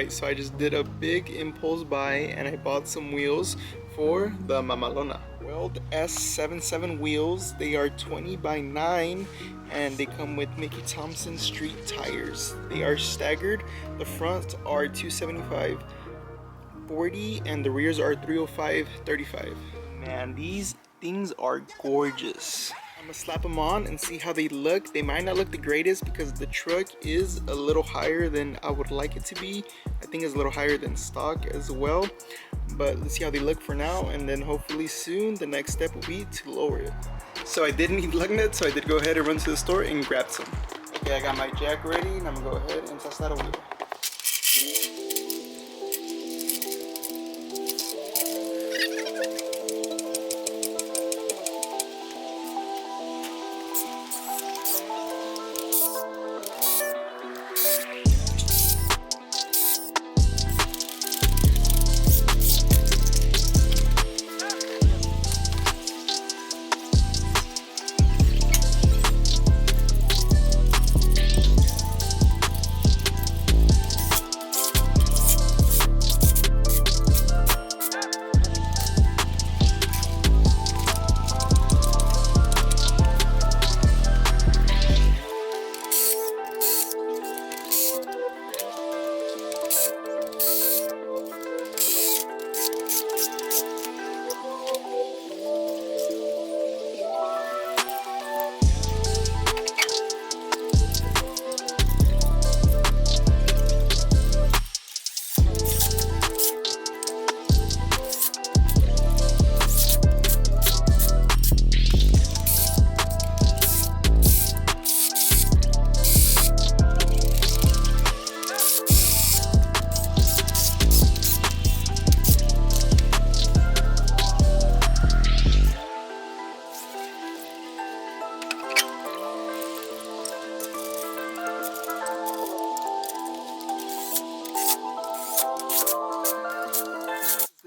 So I just did a big impulse buy and I bought some wheels for the Mamalona. Weld S77 wheels. They are 20x9 and they come with Mickey Thompson street tires. They are staggered. The fronts are 275/40 and the rears are 305/35. Man, these things are gorgeous. I'm gonna slap them on and see how they look. They might not look the greatest because the truck is a little higher than I would like it to be. I think it's a little higher than stock as well. But let's see how they look for now, and then hopefully soon the next step will be to lower it. So I did need lug nuts, so I did go ahead and run to the store and grab some. Okay, I got my jack ready and I'm gonna go ahead and toss that away.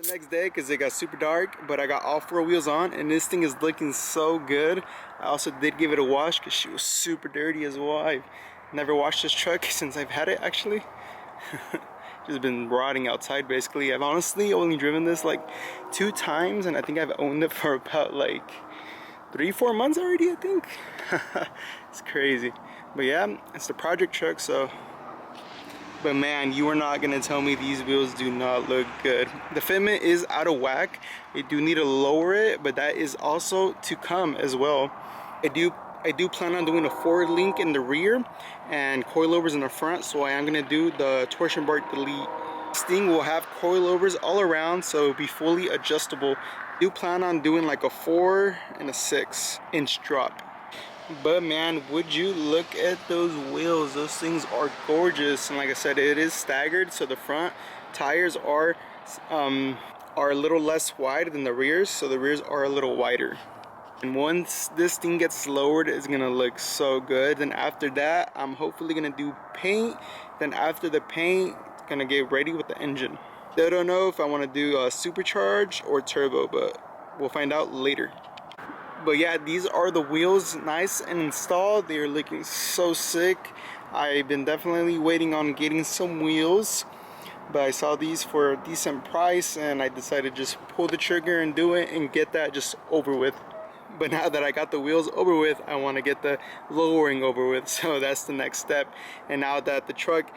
Next day because it got super dark, but I got all 4 wheels on and this thing is looking so good. I also did give it a wash because she was super dirty as well. I've never washed this truck since I've had it actually. Just been rotting outside basically. I've honestly only driven this like 2 times and I think I've owned it for about like 3-4 months already, I think. It's crazy. But yeah, it's the project truck, so. But man, you are not gonna tell me these wheels do not look good. The fitment is out of whack. I do need to lower it, but that is also to come as well. I do plan on doing a forward link in the rear and coilovers in the front, so I am gonna do the torsion bar delete. This thing will have coilovers all around, so it'll be fully adjustable. I do plan on doing like a 4 and a 6-inch drop. But man, would you look at those wheels? Those things are gorgeous, and like I said, it is staggered, so the front tires are a little less wide than the rears, so the rears are a little wider. And once this thing gets lowered, it's gonna look so good. Then after that, I'm hopefully gonna do paint. Then after the paint, gonna get ready with the engine. Still don't know if I want to do a supercharge or turbo, but we'll find out later. But yeah, these are the wheels, nice and installed. They are looking so sick. I've been definitely waiting on getting some wheels, but I saw these for a decent price and I decided to just pull the trigger and do it and get that just over with. But now that I got the wheels over with, I want to get the lowering over with, so that's the next step. And now that the truck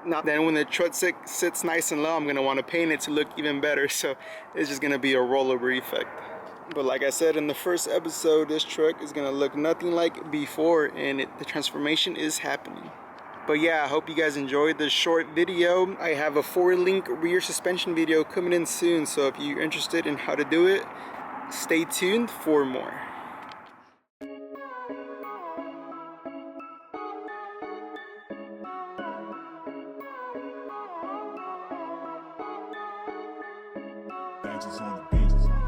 Now then when the truck sits nice and low, I'm gonna want to paint it to look even better, so it's just gonna be a rollover effect. But like I said in the first episode, this truck is gonna look nothing like before, and the transformation is happening. But yeah, I hope you guys enjoyed this short video. I have a 4-link rear suspension video coming in soon, so if you're interested in how to do it, stay tuned for more. Thanks on the beat.